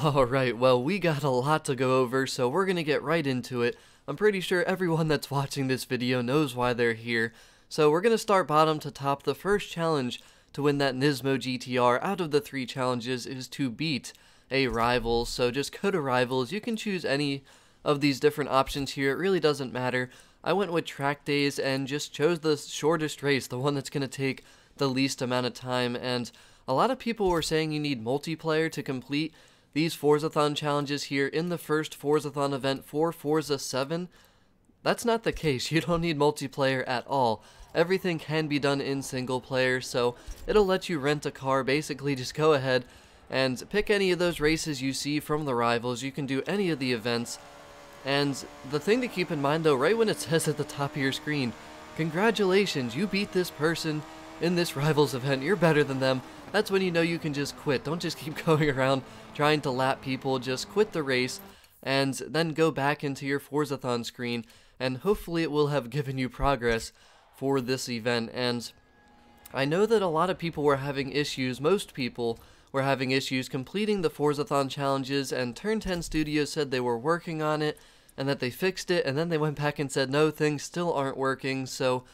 Alright, well, we got a lot to go over, so we're gonna get right into it. I'm pretty sure everyone that's watching this video knows why they're here. So we're gonna start bottom to top. The first challenge to win that Nismo GTR out of the 3 challenges is to beat a rival. So just go to rivals. You can choose any of these different options here. It really doesn't matter. I went with track days and just chose the shortest race, the one that's gonna take the least amount of time. And a lot of people were saying you need multiplayer to complete these Forzathon challenges here in the first Forzathon event for Forza 7. That's not the case. You don't need multiplayer at all. Everything can be done in single player, so it'll let you rent a car. Basically, just go ahead and pick any of those races you see from the rivals. You can do any of the events. And the thing to keep in mind though, right when it says at the top of your screen, congratulations, you beat this person in this rivals event, you're better than them, that's when you know you can just quit. Don't just keep going around trying to lap people. Just quit the race and then go back into your Forzathon screen, and hopefully it will have given you progress for this event. And I know that a lot of people were having issues, most people were having issues completing the Forzathon challenges, and Turn 10 Studios said they were working on it and that they fixed it, and then they went back and said no, things still aren't working. So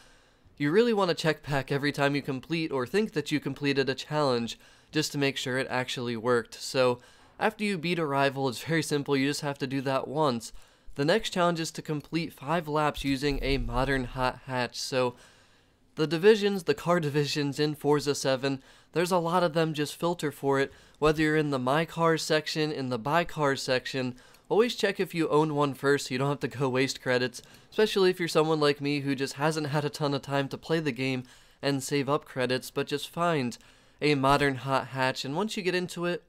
you really want to check back every time you complete or think that you completed a challenge just to make sure it actually worked. So after you beat a rival, it's very simple, you just have to do that once. The next challenge is to complete 5 laps using a modern hot hatch. So the divisions, the car divisions in Forza 7, there's a lot of them. Just filter for it, whether you're in the My Cars section, in the Buy Cars section. Always check if you own one first so you don't have to go waste credits, especially if you're someone like me who just hasn't had a ton of time to play the game and save up credits, but just find a modern hot hatch, and once you get into it,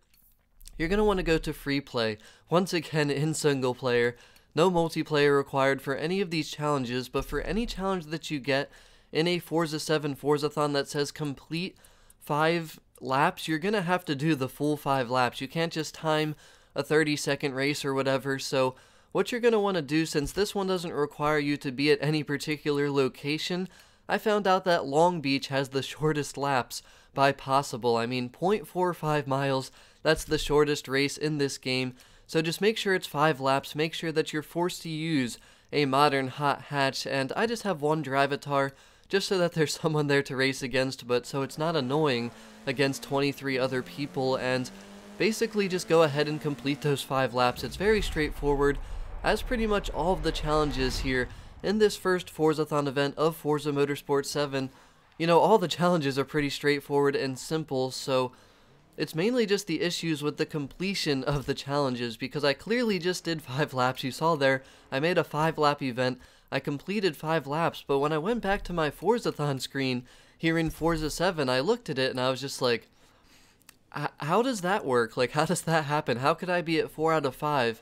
you're going to want to go to free play. Once again, in single player, no multiplayer required for any of these challenges, but for any challenge that you get in a Forza 7 Forzathon that says complete 5 laps, you're going to have to do the full 5 laps. You can't just time a 30-second race or whatever. So what you're going to want to do, since this one doesn't require you to be at any particular location, I found out that Long Beach has the shortest laps by possible. I mean, 0.45 miles, that's the shortest race in this game. So just make sure it's 5 laps, make sure that you're forced to use a modern hot hatch, and I just have one drivatar just so that there's someone there to race against, but so it's not annoying against 23 other people. And basically just go ahead and complete those 5 laps. It's very straightforward, as pretty much all of the challenges here in this first Forzathon event of Forza Motorsport 7. You know, all the challenges are pretty straightforward and simple, so it's mainly just the issues with the completion of the challenges, because I clearly just did 5 laps. You saw there, I made a 5-lap event, I completed 5 laps, but when I went back to my Forzathon screen here in Forza 7, I looked at it and I was just like, how does that work? Like, how does that happen? How could I be at 4 out of 5?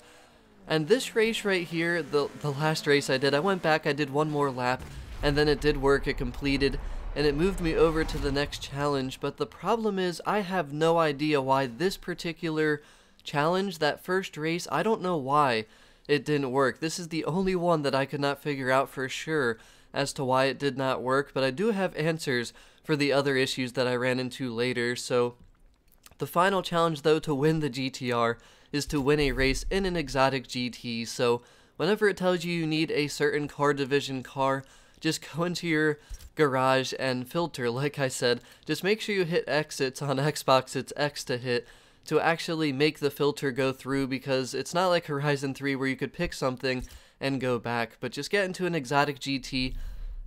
And this race right here, the last race I did, I went back, I did one more lap, and then it did work, it completed, and it moved me over to the next challenge. But the problem is, I have no idea why this particular challenge, that first race, I don't know why it didn't work. This is the only one that I could not figure out for sure as to why it did not work, but I do have answers for the other issues that I ran into later. So the final challenge though to win the GTR is to win a race in an exotic GT. So whenever it tells you you need a certain car division car, just go into your garage and filter. Like I said, just make sure you hit X. It's on Xbox, it's X to hit to actually make the filter go through, because it's not like Horizon 3 where you could pick something and go back, but just get into an exotic GT.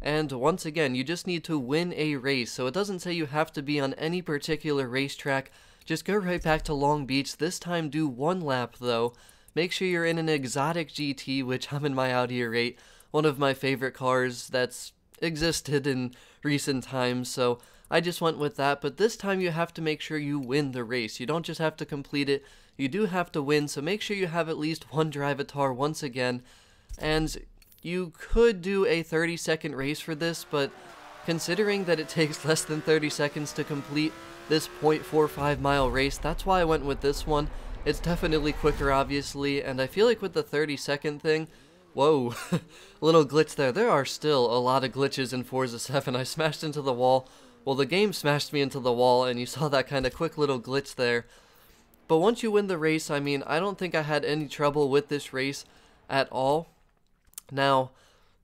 And once again, you just need to win a race. So it doesn't say you have to be on any particular racetrack. Just go right back to Long Beach. This time do 1 lap though. Make sure you're in an exotic GT, which I'm in my Audi A8, one of my favorite cars that's existed in recent times, so I just went with that. But this time you have to make sure you win the race. You don't just have to complete it, you do have to win, so make sure you have at least 1 drivatar once again. And you could do a 30-second race for this, but considering that it takes less than 30 seconds to complete this 0.45 mile race, that's why I went with this one. It's definitely quicker, obviously, and I feel like with the 30-second thing, whoa, little glitch there. There are still a lot of glitches in Forza 7. I smashed into the wall. Well, the game smashed me into the wall, and you saw that kind of quick little glitch there. But once you win the race, I mean, I don't think I had any trouble with this race at all. Now,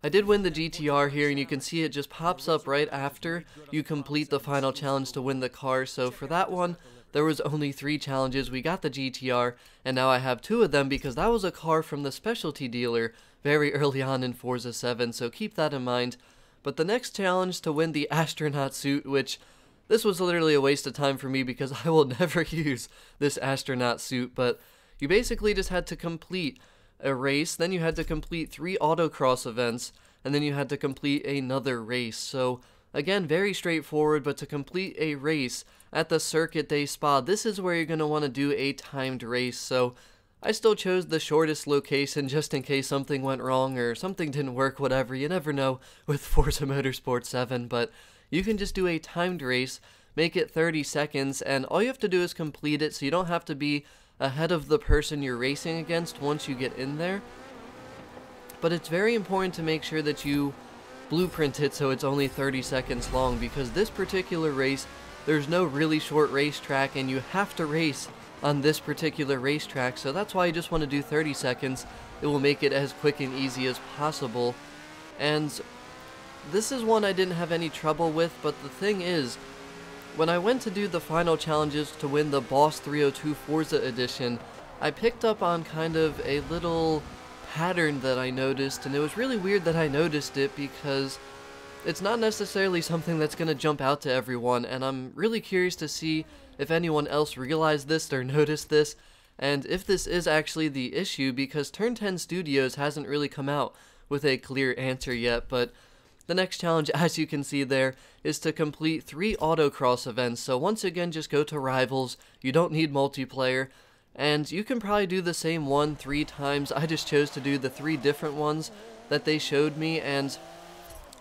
I did win the GTR here, and you can see it just pops up right after you complete the final challenge to win the car. So for that one, there was only 3 challenges. We got the GTR, and now I have 2 of them because that was a car from the specialty dealer very early on in Forza 7, so keep that in mind. But the next challenge to win the Astronaut Suit, which this was literally a waste of time for me because I will never use this Astronaut Suit, but you basically just had to complete a race, then you had to complete 3 autocross events, and then you had to complete another race. So again, very straightforward, but to complete a race at the Circuit de Spa, this is where you're going to want to do a timed race. So I still chose the shortest location just in case something went wrong or something didn't work, whatever. You never know with Forza Motorsport 7, but you can just do a timed race, make it 30 seconds, and all you have to do is complete it, so you don't have to be ahead of the person you're racing against once you get in there. But it's very important to make sure that you blueprint it so it's only 30 seconds long, because this particular race, there's no really short racetrack, and you have to race on this particular racetrack, so that's why you just want to do 30 seconds. It will make it as quick and easy as possible. And this is one I didn't have any trouble with, but the thing is, when I went to do the final challenges to win the Boss 302 Forza Edition, I picked up on kind of a little pattern that I noticed, and it was really weird that I noticed it because it's not necessarily something that's going to jump out to everyone, and I'm really curious to see if anyone else realized this or noticed this, and if this is actually the issue, because Turn 10 Studios hasn't really come out with a clear answer yet. But the next challenge, as you can see there, is to complete 3 autocross events. So once again, just go to Rivals. You don't need multiplayer, and you can probably do the same one 3 times. I just chose to do the 3 different ones that they showed me, and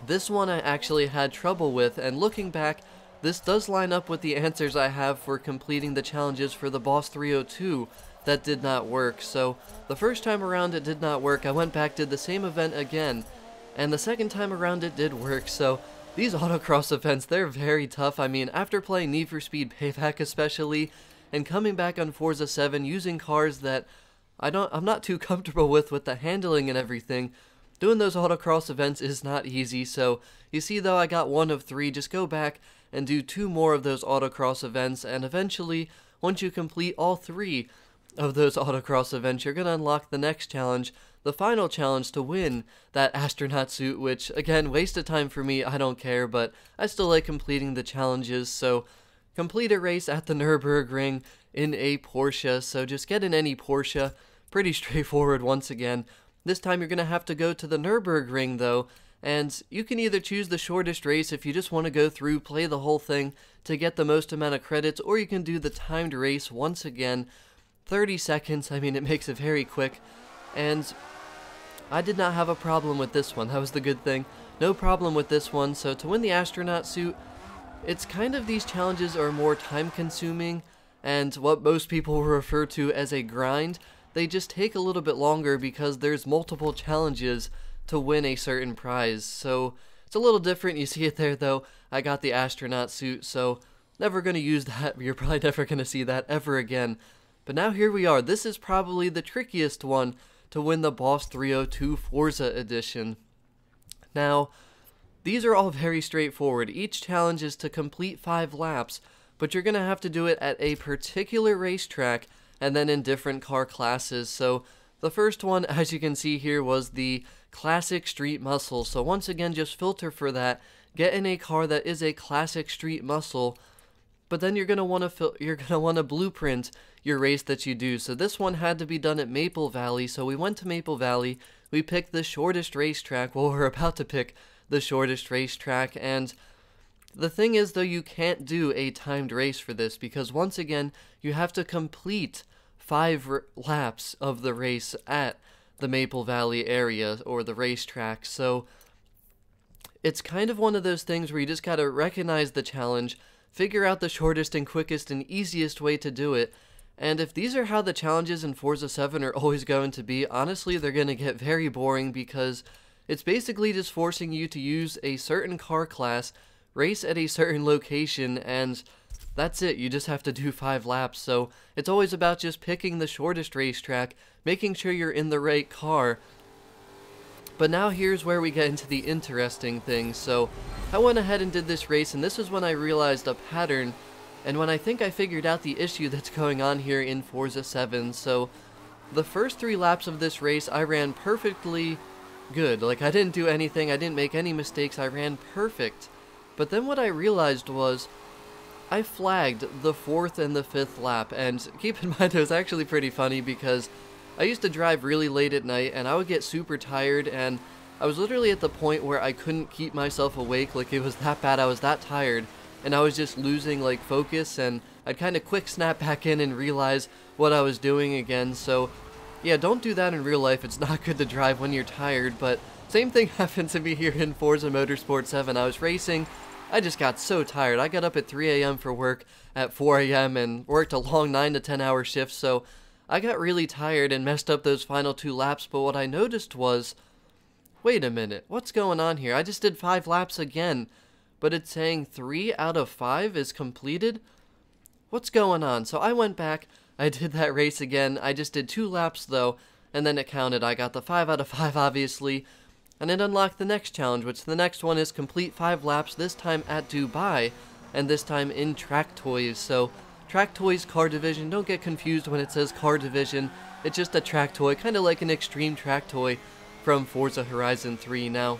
this one I actually had trouble with, and looking back, this does line up with the answers I have for completing the challenges for the Boss 302 that did not work. So the first time around it did not work. I went back, did the same event again, and the second time around it did work. So these autocross events, they're very tough. I mean, after playing Need for Speed Payback especially, and coming back on Forza 7 using cars that I'm not too comfortable with the handling and everything, doing those autocross events is not easy. So you see though, I got 1 of 3. Just go back and do 2 more of those autocross events, and eventually, once you complete all 3 of those autocross events, you're going to unlock the next challenge, the final challenge to win that Astronaut Suit, which, again, waste of time for me, I don't care, but I still like completing the challenges. So complete a race at the Nurburgring in a Porsche, so just get in any Porsche. Pretty straightforward once again. This time you're going to have to go to the Nurburgring though, and you can either choose the shortest race if you just want to go through, play the whole thing to get the most amount of credits, or you can do the timed race once again, 30 seconds, I mean it makes it very quick, and I did not have a problem with this one, that was the good thing, no problem with this one. So to win the Astronaut Suit, it's kind of, these challenges are more time consuming, and what most people will refer to as a grind. They just take a little bit longer because there's multiple challenges to win a certain prize, so it's a little different. You see it there though, I got the Astronaut Suit, so never going to use that. You're probably never going to see that ever again. But now here we are. This is probably the trickiest one to win the Boss 302 Forza Edition. Now, these are all very straightforward. Each challenge is to complete 5 laps, but you're going to have to do it at a particular racetrack and then in different car classes. So the first one, as you can see here, was the Classic Street Muscle. So once again, just filter for that. Get in a car that is a Classic Street Muscle, but then you're gonna want to blueprint your race that you do. So this one had to be done at Maple Valley. So we went to Maple Valley. We picked the shortest racetrack. Well, we're about to pick the shortest racetrack, and the thing is though, you can't do a timed race for this because once again, you have to complete 5 laps of the race at the Maple Valley area or the racetrack. So it's kind of one of those things where you just gotta recognize the challenge, figure out the shortest and quickest and easiest way to do it. And if these are how the challenges in Forza 7 are always going to be, honestly they're going to get very boring because it's basically just forcing you to use a certain car class, race at a certain location, and that's it, you just have to do 5 laps. So it's always about just picking the shortest racetrack, making sure you're in the right car. But now here's where we get into the interesting thing. So I went ahead and did this race, and this is when I realized a pattern, and when I think I figured out the issue that's going on here in Forza 7. So the first 3 laps of this race I ran perfectly good. Like, I didn't do anything, I didn't make any mistakes, I ran perfect. But then what I realized was I flagged the 4th and the 5th lap, and keep in mind it was actually pretty funny because I used to drive really late at night and I would get super tired, and I was literally at the point where I couldn't keep myself awake. Like, it was that bad, I was that tired, and I was just losing like focus, and I'd kind of quick snap back in and realize what I was doing again. So yeah, don't do that in real life. It's not good to drive when you're tired. But same thing happened to me here in Forza Motorsport 7. I was racing, I just got so tired. I got up at 3 a.m. for work at 4 a.m. and worked a long 9 to 10 hour shift, so I got really tired and messed up those final 2 laps. But what I noticed was, wait a minute, what's going on here? I just did 5 laps again, but it's saying 3 out of 5 is completed? What's going on? So I went back, I did that race again. I just did 2 laps though, and then it counted. I got the 5 out of 5 obviously, and it unlocked the next challenge, which the next one is complete 5 laps, this time at Dubai, and this time in Track Toys. So Track Toys Car Division, don't get confused when it says Car Division, it's just a track toy, kind of like an extreme track toy from Forza Horizon 3. Now,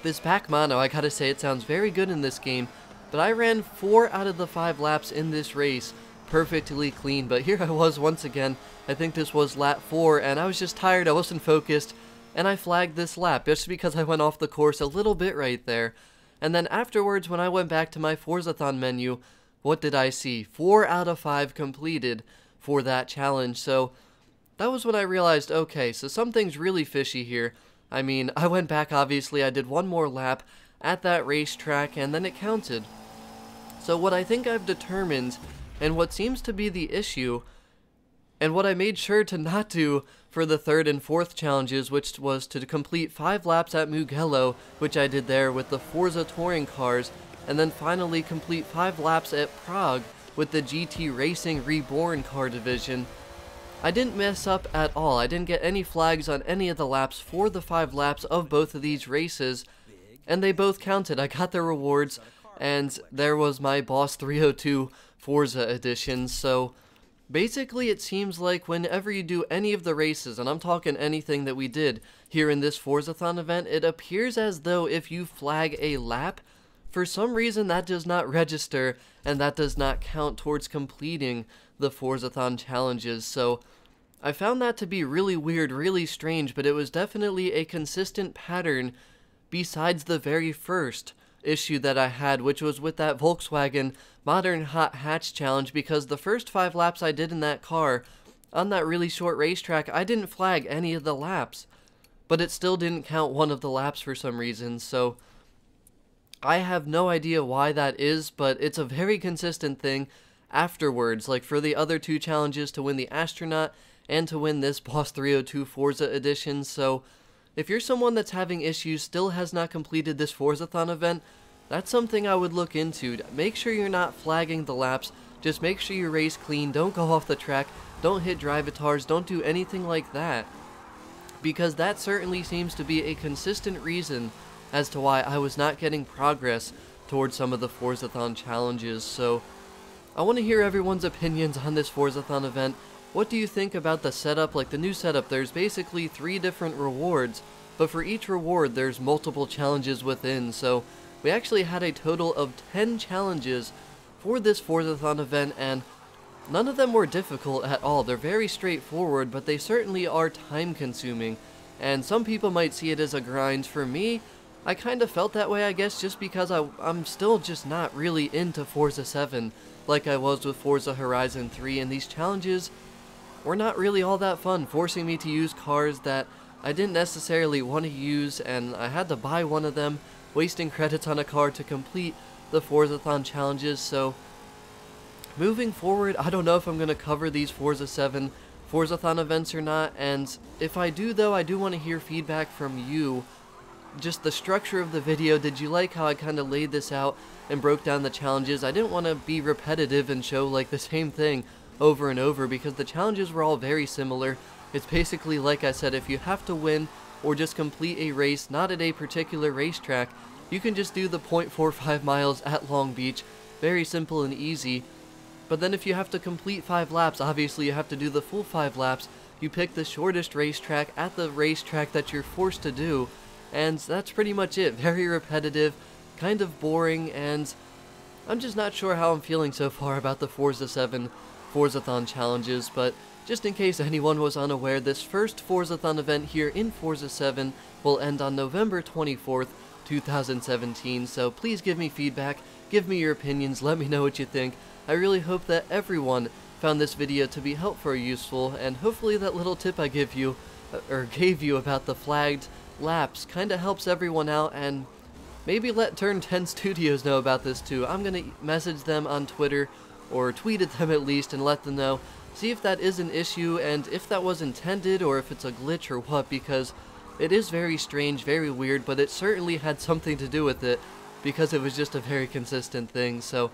this pack mono, I gotta say, it sounds very good in this game, but I ran 4 out of the 5 laps in this race perfectly clean. But here I was once again, I think this was lap 4, and I was just tired, I wasn't focused, and I flagged this lap just because I went off the course a little bit right there. And then afterwards, when I went back to my Forzathon menu, what did I see? 4 out of 5 completed for that challenge. So that was when I realized, okay, so something's really fishy here. I mean, I went back, obviously, I did 1 more lap at that racetrack, and then it counted. So what I think I've determined, and what seems to be the issue, and what I made sure to not do for the 3rd and 4th challenges, which was to complete 5 laps at Mugello, which I did there with the Forza touring cars, and then finally complete 5 laps at Prague with the GT Racing Reborn car division. I didn't mess up at all. I didn't get any flags on any of the laps for the 5 laps of both of these races, and they both counted. I got the rewards, and there was my Boss 302 Forza edition. So basically, it seems like whenever you do any of the races, and I'm talking anything that we did here in this Forzathon event, it appears as though if you flag a lap, for some reason that does not register, and that does not count towards completing the Forzathon challenges. So I found that to be really weird, really strange, but it was definitely a consistent pattern besides the very first issue that I had, which was with that Volkswagen Modern Hot Hatch challenge, because the first 5 laps I did in that car, on that really short racetrack, I didn't flag any of the laps, but it still didn't count one of the laps for some reason. So I have no idea why that is, but it's a very consistent thing afterwards, like for the other 2 challenges to win the Astronaut and to win this Boss 302 Forza edition. So if you're someone that's having issues, still has not completed this Forzathon event, that's something I would look into. Make sure you're not flagging the laps, just make sure you race clean, don't go off the track, don't hit drivatars, don't do anything like that, because that certainly seems to be a consistent reason as to why I was not getting progress towards some of the Forzathon challenges. So I want to hear everyone's opinions on this Forzathon event. What do you think about the setup? Like the new setup, there's basically 3 different rewards, but for each reward there's multiple challenges within. So we actually had a total of 10 challenges for this Forzathon event, and none of them were difficult at all. They're very straightforward, but they certainly are time consuming, and some people might see it as a grind. For me, I kind of felt that way, I guess, just because I'm still just not really into Forza 7 like I was with Forza Horizon 3, and these challenges were not really all that fun, forcing me to use cars that I didn't necessarily want to use, and I had to buy one of them, wasting credits on a car to complete the Forzathon challenges. So moving forward, I don't know if I'm going to cover these Forza 7 Forzathon events or not, and if I do though, I do want to hear feedback from you. just the structure of the video. Did you like how I kind of laid this out and broke down the challenges? I didn't want to be repetitive and show like the same thing over and over because the challenges were all very similar. It's basically, like I said, if you have to win or just complete a race not at a particular racetrack, you can just do the 0.45 miles at Long Beach. Very simple and easy. But then if you have to complete 5 laps, obviously you have to do the full 5 laps. You pick the shortest racetrack at the racetrack that you're forced to do, and that's pretty much it. Very repetitive, kind of boring, and I'm just not sure how I'm feeling so far about the Forza 7 Forzathon challenges, but just in case anyone was unaware, this first Forzathon event here in Forza 7 will end on November 24th, 2017, so please give me feedback, give me your opinions, let me know what you think. I really hope that everyone found this video to be helpful or useful, and hopefully that little tip I gave you about the flagged laps kind of helps everyone out, and maybe let Turn 10 Studios know about this too. I'm gonna message them on Twitter, or tweet at them at least, and let them know, see if that is an issue, and if that was intended, or if it's a glitch or what, because it is very strange, very weird, but it certainly had something to do with it, because it was just a very consistent thing. So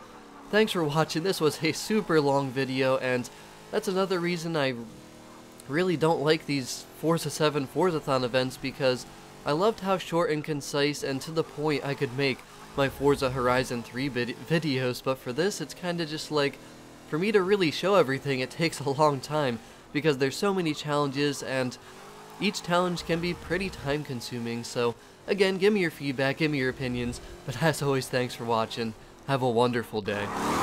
thanks for watching. This was a super long video, and that's another reason I really don't like these Forza 7 Forzathon events, because I loved how short and concise and to the point I could make my Forza Horizon 3 videos, but for this it's kind of just like, for me to really show everything it takes a long time, because there's so many challenges and each challenge can be pretty time consuming. So again, give me your feedback, give me your opinions, but as always, thanks for watching. Have a wonderful day.